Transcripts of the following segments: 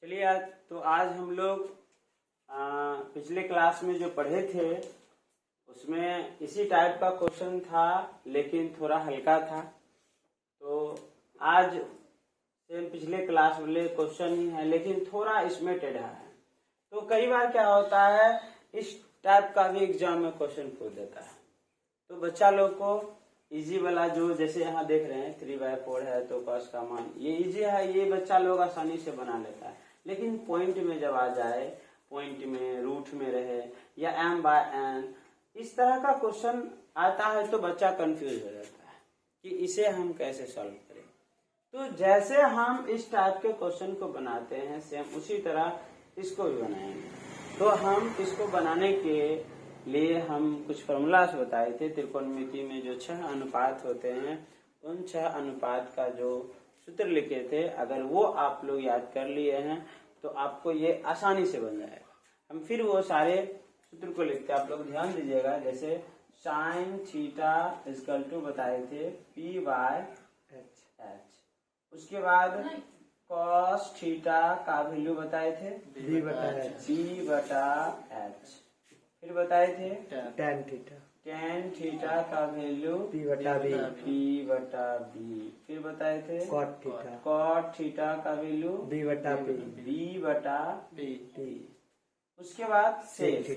चलिए आज हम लोग पिछले क्लास में जो पढ़े थे उसमें इसी टाइप का क्वेश्चन था, लेकिन थोड़ा हल्का था। तो आज सेम पिछले क्लास वाले क्वेश्चन ही है, लेकिन थोड़ा इसमें टेढ़ा है। तो कई बार क्या होता है, इस टाइप का भी एग्जाम में क्वेश्चन पूछ देता है। तो बच्चा लोग को इजी वाला जो जैसे यहाँ देख रहे हैं 3/4 है तो cos का मान ये इजी है, ये बच्चा लोग आसानी से बना लेता है। लेकिन पॉइंट में जब आ जाए, पॉइंट में रूट में रहे या m/n इस तरह का क्वेश्चन आता है तो बच्चा कंफ्यूज हो जाता है कि इसे हम कैसे सॉल्व करें। तो जैसे हम इस टाइप के क्वेश्चन को बनाते हैं सेम उसी तरह इसको भी बनाएंगे। तो हम इसको बनाने के लिए हम कुछ फॉर्मूलास बताए थे। त्रिकोणमिति में जो 6 अनुपात होते हैं उन 6 अनुपात का जो सूत्र लिखे थे, अगर वो आप लोग याद कर लिए हैं तो आपको ये आसानी से बन जाएगा। हम फिर वो सारे सूत्र को लिखते हैं, आप लोग ध्यान दीजिएगा। जैसे sin थीटा बताए थे p/h। उसके बाद cos थीटा का वैल्यू बताए थे b/h। फिर बताए थे tan थीटा का वैल्यू p/b। फिर बताए थे cot थीटा का वैल्यू b/b। उसके बाद sec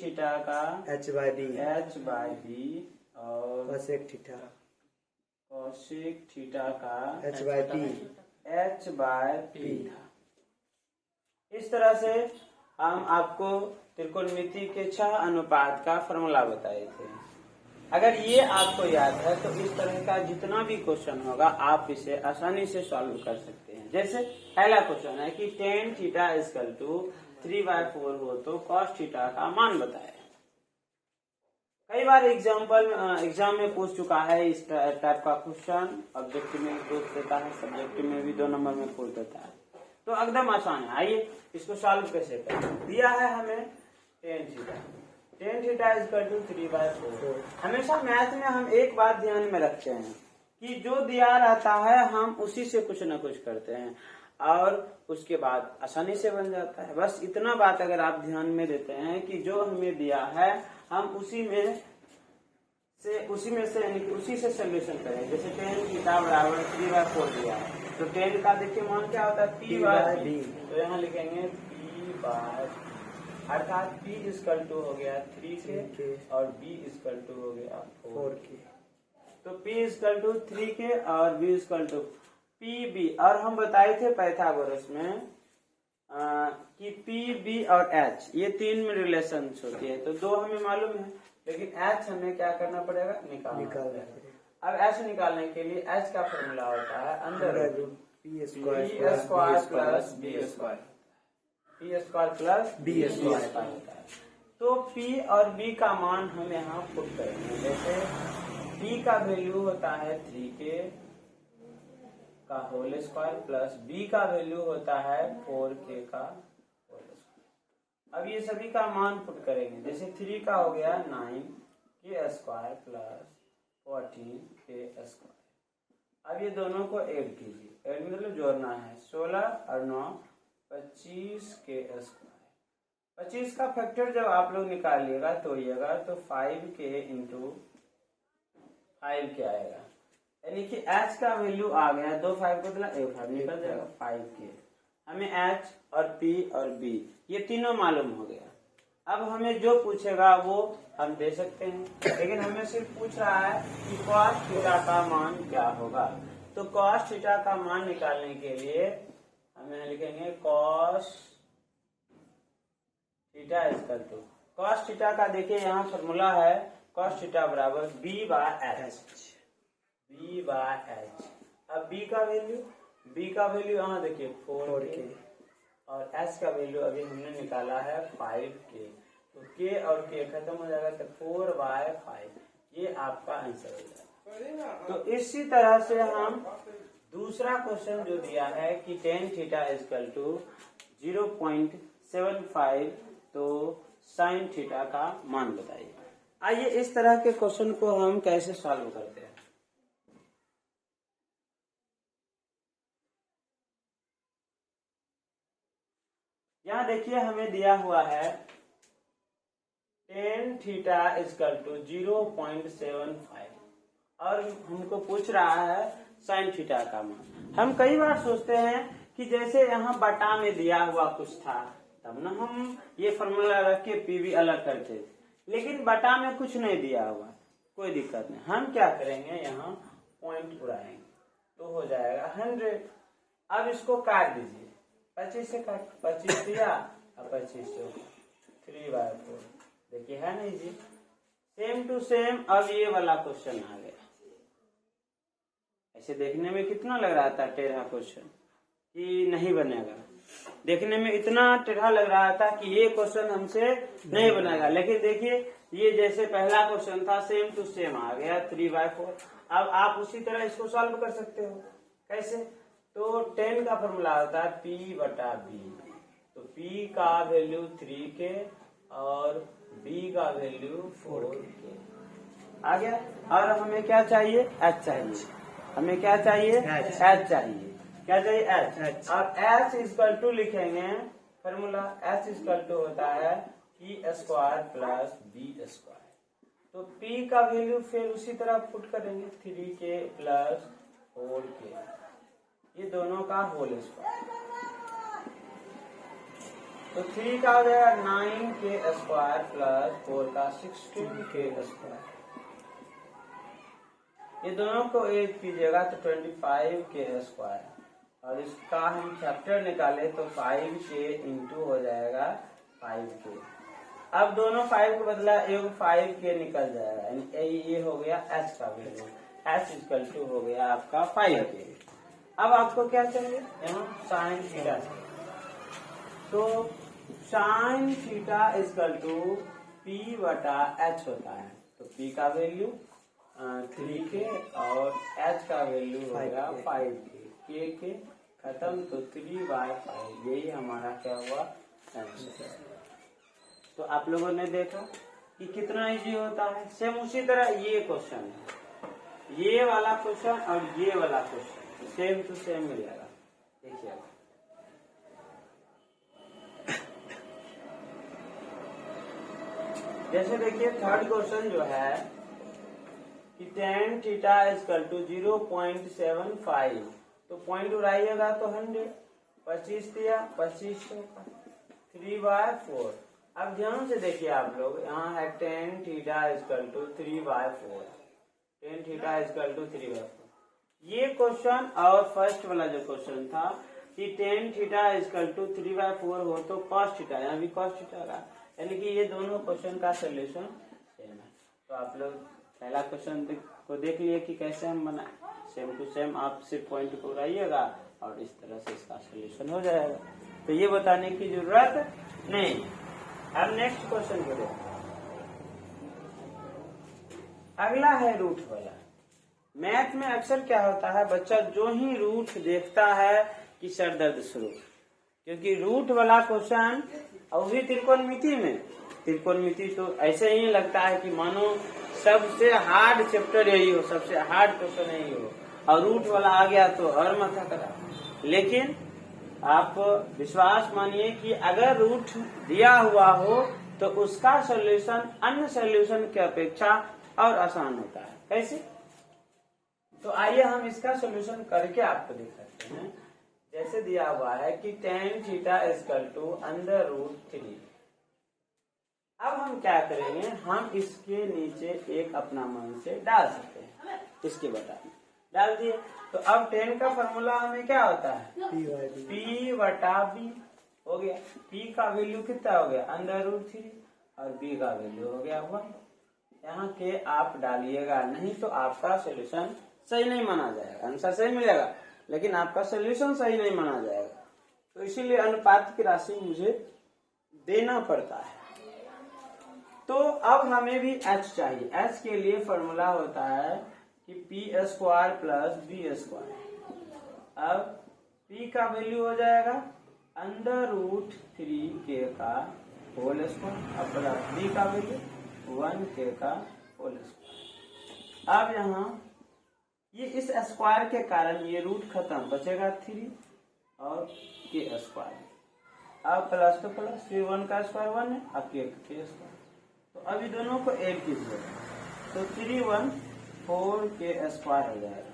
थीटा का h/b और cosec थीटा का h/p। इस तरह से हम आपको त्रिकोणमिति के 6 अनुपात का फॉर्मूला बताए थे। अगर ये आपको याद है तो इस तरह का जितना भी क्वेश्चन होगा आप इसे आसानी से सॉल्व कर सकते हैं। जैसे पहला क्वेश्चन है कि tan थीटा = 3/4 हो तो cos थीटा का मान बताए। कई बार एग्जाम में पूछ चुका है इस टाइप का क्वेश्चन। ऑब्जेक्टिव में भी पूछ देता है, सब्जेक्टिव में भी 2 नंबर में पूछ देता है। तो एकदम आसान है। आइए इसको सॉल्व कैसे करें। दिया है हमें tan थीटा = 3/4। हमेशा मैथ में हम एक बात ध्यान में रखते हैं कि जो दिया रहता है हम उसी से कुछ न कुछ करते हैं और उसके बाद आसानी से बन जाता है। बस इतना बात अगर आप ध्यान में देते हैं कि जो हमें दिया है हम उसी से सोल्यूशन करें। जैसे tan थीटा = 3/4 दिया है तो tan का देखिए मान क्या होता है p/b। तो यहाँ लिखेंगे p/b, अर्थात p = हो गया 3k और b = हो गया 4k। तो p = 3k और b = pb। और हम बताए थे पाइथागोरस में कि pb और h ये 3 में रिलेशन होती है। तो 2 हमें मालूम है, लेकिन h हमें क्या करना पड़ेगा, निकालना। अब h निकालने के लिए h का फॉर्मूला होता है अंडर रूट p² होता है। तो p और b का मान हम यहाँ पुट करेंगे। जैसे p का वैल्यू होता है 3k का होल स्क्वायर प्लस b का वैल्यू होता है 4k का होल स्क्वायर। अब ये सभी का मान पुट करेंगे। जैसे 3 का हो गया 9k² प्लस 14k²। अब ये दोनों को ऐड कीजिए, ऐड मतलब जोड़ना है। 16 और 9 25k²। 25 का फैक्टर जब आप लोग निकालिएगा तोड़िएगा तो 5k × 5k आएगा, यानी कि h का वैल्यू आ गया 2 5 को 1 5 निकल जाएगा 5k। हमें h और p और b ये तीनों मालूम हो गया। अब हमें जो पूछेगा वो हम दे सकते हैं, लेकिन हमें सिर्फ पूछ रहा है कि cos थीटा का मान क्या होगा। तो cos थीटा का मान निकालने के लिए हमें लिखेंगे cos थीटा का देखिए यहाँ फॉर्मूला है cos थीटा = b/h। अब b का वैल्यू यहाँ देखिए 4k और h का वैल्यू अभी हमने निकाला है 5k। तो k और k खत्म हो जाएगा तो 4/5 ये आपका आंसर हो जाएगा। तो इसी तरह से हम दूसरा क्वेश्चन जो दिया है कि tan थीटा = 0.75 तो sin थीटा का मान बताइए। आइए इस तरह के क्वेश्चन को हम कैसे सॉल्व करते हैं। यहाँ देखिए हमें दिया हुआ है tan थीटा इक्वल टू 0.75 और हमको पूछ रहा है sin थीटा का मान। हम कई बार सोचते हैं कि जैसे यहाँ बटा में दिया हुआ कुछ था तब ना हम ये फॉर्मूला रख के पी भी अलग करते थे, लेकिन बटा में कुछ नहीं दिया हुआ, कोई दिक्कत नहीं। हम क्या करेंगे, यहाँ पॉइंट उड़ाएंगे तो हो जाएगा 100। अब इसको काट दीजिए, 25 से काट, 25 दिया और 25 से 3/4। देखिए है नहीं जी, सेम टू सेम। अब ये वाला क्वेश्चन आ गया। ऐसे देखने में कितना लग रहा था टेढ़ा क्वेश्चन कि नहीं बनेगा, देखने में इतना टेढ़ा लग रहा था कि ये क्वेश्चन हमसे नहीं बनेगा। लेकिन देखिए ये जैसे पहला क्वेश्चन था सेम टू सेम आ गया 3/4। अब आप उसी तरह इसको सॉल्व कर सकते हो। कैसे? तो 10 का फॉर्मूला होता है P/B। तो P का वैल्यू 3K और B का वैल्यू 4K आ गया। और हमें क्या चाहिए, H चाहिए। हमें क्या चाहिए, H चाहिए। क्या चाहिए, H। और H इक्वल टू लिखेंगे फॉर्मूला, H इक्वल टू होता है P² प्लस B²। तो P का वैल्यू फिर उसी तरह पुट करेंगे 3K प्लस 4K, ये दोनों का होल स्क्वायर। तो 3 का हो गया 9K² प्लस 4 का 16K²। ये दोनों को ऐड कीजिएगा तो 25K²। और इसका हम फैक्टर निकाले तो 5K इंटू हो जाएगा 5K। अब दोनों 5 को बदला एक 5K निकल जाएगा, यानी ये हो गया H का वैल्यू। H इक्वल टू हो गया आपका 5K। अब आपको क्या चाहिए, यहाँ साइन थीटा। तो sine theta equal to P/H होता है। तो P का वैल्यू 3K और H का वैल्यू होगा 5K। K खत्म तो 3/5, यही हमारा क्या हुआ आंसर। तो आप लोगों ने देखा कि कितना इजी होता है। सेम उसी तरह ये क्वेश्चन है, ये वाला क्वेश्चन और ये वाला क्वेश्चन सेम टू सेम मिलेगा। देखिए जैसे देखिए थर्ड क्वेश्चन जो है कि tan थीटा इक्वल टू 0.75। तो पॉइंट उड़ाइएगा तो 100, 25 दिया 25 का 3/4। अब ध्यान से देखिए आप लोग, यहाँ है tan theta equal to 3/4। tan theta equal to 3/4। ये क्वेश्चन और फर्स्ट वाला जो क्वेश्चन था कि tan थीटा इक्वल टू 3/4 हो तो cos थीटा, यहाँ भी cos थीटा का, यानी कि ये दोनों क्वेश्चन का सोल्यूशन सेम है। तो आप लोग पहला क्वेश्चन को देख लिए कि कैसे हम बनाए, सेम टू सेम। आप सिर्फ पॉइंट को उड़ाइएगा और इस तरह से इसका सोल्यूशन हो जाएगा। तो ये बताने की जरूरत नहीं। अब नेक्स्ट क्वेश्चन को देखो। अगला है रूट वाला। मैथ में अक्सर क्या होता है, बच्चा जो ही रूट देखता है कि सर दर्द शुरू, क्योंकि रूट वाला क्वेश्चन और भी त्रिकोणमिति में, त्रिकोणमिति तो ऐसे ही लगता है कि मानो सबसे हार्ड चैप्टर यही हो, सबसे हार्ड क्वेश्चन यही हो, और रूट वाला आ गया तो और माथा करा। लेकिन आप विश्वास मानिए कि अगर रूट दिया हुआ हो तो उसका सॉल्यूशन अन्य सॉल्यूशन की अपेक्षा और आसान होता है। कैसे? तो आइए हम इसका सॉल्यूशन करके आपको दिखाते हैं। जैसे दिया हुआ है कि tan थीटा इक्वल टू √3। अब हम क्या करेंगे, हम इसके नीचे एक अपना मन से डाल सकते हैं, इसके बटा डाल दिए। तो अब tan का फॉर्मूला हमें क्या होता है, P/B हो गया। P का वैल्यू कितना हो गया √3 और B का वैल्यू हो गया 1। यहाँ के आप डालिएगा, नहीं तो आपका सोल्यूशन सही नहीं माना जाएगा। आंसर सही मिलेगा लेकिन आपका सोल्यूशन सही नहीं माना जाएगा। तो इसीलिए अनुपात की राशि मुझे देना पड़ता है। तो अब हमें भी H चाहिए। H के लिए फॉर्मूला होता है कि P² प्लस B²। अब P का वैल्यू हो जाएगा √3K का होल स्क्वायर और प्लस B का वैल्यू 1K का होल स्क्वायर। अब यहाँ ये इस स्क्वायर के कारण ये रूट खत्म, बचेगा 3 और K²। अब प्लस तो प्लस, फिर 1 का स्क्वायर 1 है, अब के स्क्वायर। तो अभी दोनों को ऐड कीजिएगा तो 3 1 4 के स्क्वायर हो जाएगा।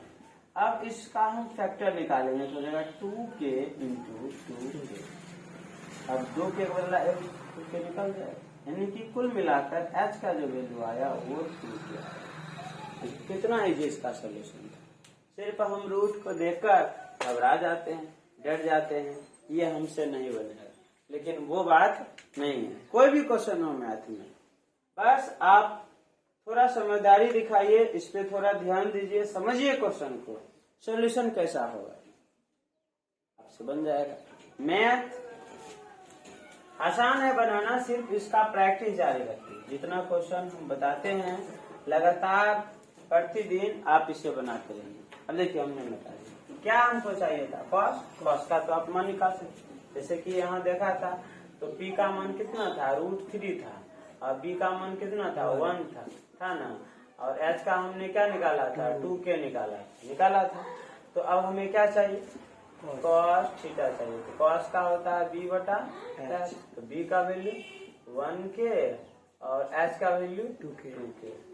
अब इसका हम फैक्टर निकालेंगे तो हो जाएगा 2k इंटू 2k। अब 2 के बदला 2 के निकल जाएगा, यानी कि कुल मिलाकर h का जो वैल्यू आया वो 2k आया। कितना इजी इसका सोल्यूशन था। सिर्फ हम रूट को देखकर घबरा जाते हैं, डर जाते हैं, ये हमसे नहीं बनेगा, लेकिन वो बात नहीं है। कोई भी क्वेश्चन हो मैथ में, बस आप थोड़ा समझदारी दिखाइए, इस पे थोड़ा ध्यान दीजिए, समझिए क्वेश्चन को, सॉल्यूशन कैसा होगा आपसे बन जाएगा। मैथ आसान है बनाना, सिर्फ इसका प्रैक्टिस जारी रखिए। जितना क्वेश्चन हम बताते हैं लगातार प्रतिदिन आप इसे बनाते रहिए। अब देखिए हमने बता दिया क्या हमको चाहिए था, कॉस का तो आप मान निकाल सकते। जैसे कि यहाँ देखा था तो p का मान कितना था, √3 था, और b का मान कितना था, 1 था ना, और h का हमने क्या निकाला था, 2k निकाला था। तो अब हमें क्या चाहिए, cos थीटा चाहिए। तो cos का होता है b बटा h, तो b का वैल्यू 1k और h का वैल्यू 2k।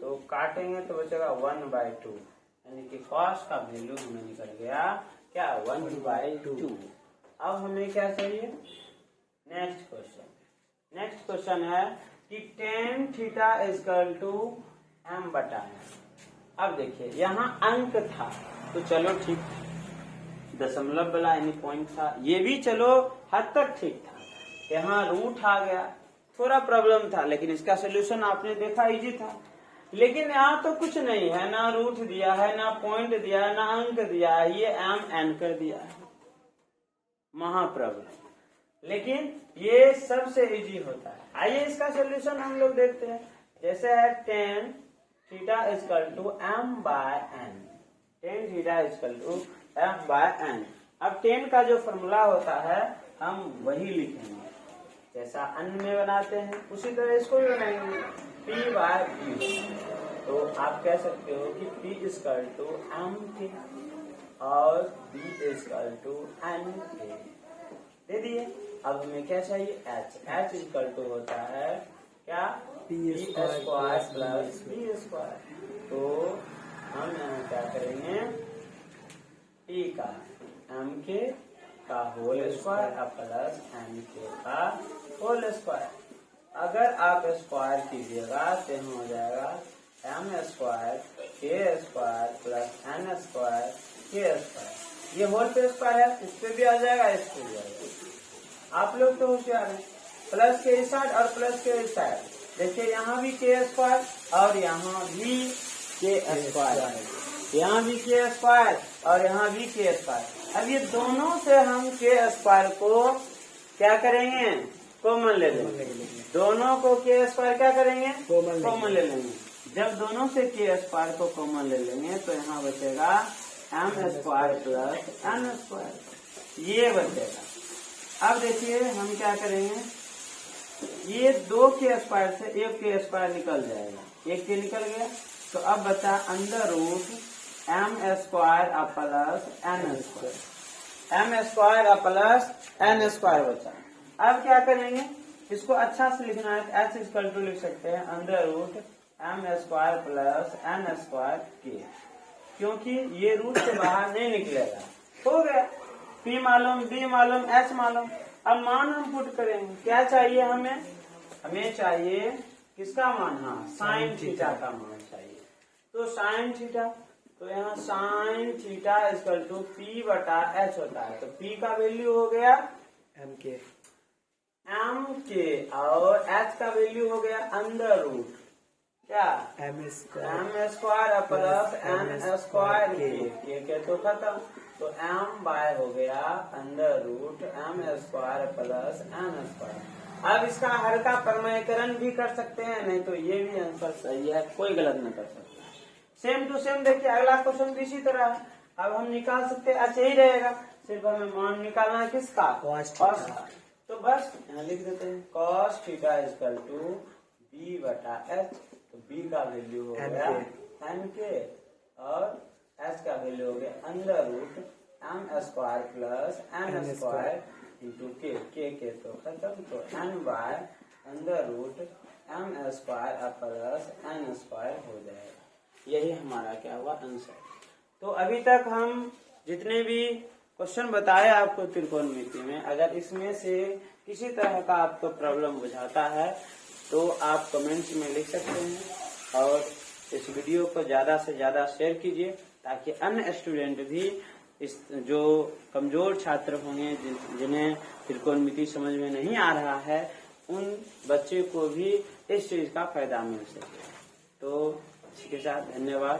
तो काटेंगे तो बचेगा 1/2, यानी कि cos का वैल्यू हमें निकल गया क्या, 1/2। अब हमें क्या चाहिए, नेक्स्ट क्वेश्चन है कि tan theta equal to m बटा n। अब देखिए यहाँ अंक था तो चलो ठीक था, दशमलव वाला यानी पॉइंट था, ये भी चलो हद तक ठीक था। यहाँ रूट आ गया, थोड़ा प्रॉब्लम था, लेकिन इसका सोल्यूशन आपने देखा इजी था। लेकिन यहाँ तो कुछ नहीं है, ना रूट दिया है, ना पॉइंट दिया है, ना अंक दिया है, ये m n कर दिया है, महाप्रॉब्लम। लेकिन ये सबसे इजी होता है। आइए इसका सोल्यूशन हम लोग देखते हैं। जैसे है tan theta equal to m/n, tan theta equal to m/n। अब tan का जो फॉर्मूला होता है हम वही लिखेंगे, जैसा अन्य में बनाते हैं उसी तरह इसको भी बनाएंगे, p/q। तो आप कह सकते हो कि p इक्वल टू m और b इक्वल टू n दे दिए। अब हमें क्या चाहिए, h इक्वल टू होता है क्या, p square plus b square. तो हम यहाँ क्या करेंगे, p का m का होल स्क्वायर प्लस n का होल स्क्वायर। अगर आप स्क्वायर कीजिएगा तो यहाँ हो जाएगा m square k square plus n square k square. ये होल पे स्क्वायर है, इस पे भी आ जाएगा, इस पे भी आ जाएगा। आप लोग तो होशियार हैं, प्लस के इस साइड और प्लस के इस साइड। देखिए यहाँ भी के स्क्वायर और यहाँ भी के स्क्वायर है, यहाँ भी के स्क्वायर और यहाँ भी के स्क्वायर। अब ये दोनों से हम के स्क्वायर को क्या करेंगे, कॉमन ले लेंगे। दोनों को के स्क्वायर क्या करेंगे, कॉमन ले लेंगे। जब दोनों से के स्क्वायर को कॉमन ले लेंगे तो यहाँ बचेगा m square plus n square, ये बचेगा। अब देखिए हम क्या करेंगे, ये 2 के स्क्वायर से 1 के स्क्वायर निकल जाएगा, 1 के निकल गया। तो अब बचा under root m square plus n square, m square plus n square बचा। अब क्या करेंगे, इसको अच्छा से लिखना है, h इक्वल टू लिख सकते हैं under root m square plus n square k, क्योंकि ये रूट से बाहर नहीं निकलेगा। हो गया, p मालूम, b मालूम, h मालूम। अब मान हम पुट करेंगे, क्या चाहिए हमें, हमें चाहिए किसका मान, हाँ साइन थीटा का मान चाहिए। तो साइन थीटा, तो यहाँ sine theta equal to p बटा h होता है। तो p का वैल्यू हो गया m के और h का वैल्यू हो गया अंडर रूट क्या, m square plus n square के तो खत्म। तो m बाय हो गया under root m square plus n square. अब इसका हर का प्रमेयकरण भी कर सकते हैं, नहीं तो ये भी आंसर सही है, कोई गलत नहीं कर सकता। सेम टू सेम देखिए अगला क्वेश्चन भी इसी तरह है। अब हम निकाल सकते हैं, अच्छा ही रहेगा, सिर्फ हमें मान निकालना है किसका, कॉस का। तो बस यहाँ लिख देते हैं cos theta equal to b बटा h। तो b का वैल्यू हो गया n के और h का वैल्यू हो गया under root m square plus n square into के तो खत्म, तो n/√m² प्लस n² हो जाएगा। यही हमारा क्या हुआ आंसर। तो अभी तक हम जितने भी क्वेश्चन बताए आपको त्रिकोणमिति में, अगर इसमें से किसी तरह का आपको प्रॉब्लम बुझाता है तो आप कमेंट्स में लिख सकते हैं और इस वीडियो को ज्यादा से ज्यादा शेयर कीजिए ताकि अन्य स्टूडेंट भी, इस जो कमजोर छात्र होंगे जिन्हें त्रिकोणमिति समझ में नहीं आ रहा है, उन बच्चे को भी इस चीज का फायदा मिल सके। तो इसके साथ धन्यवाद।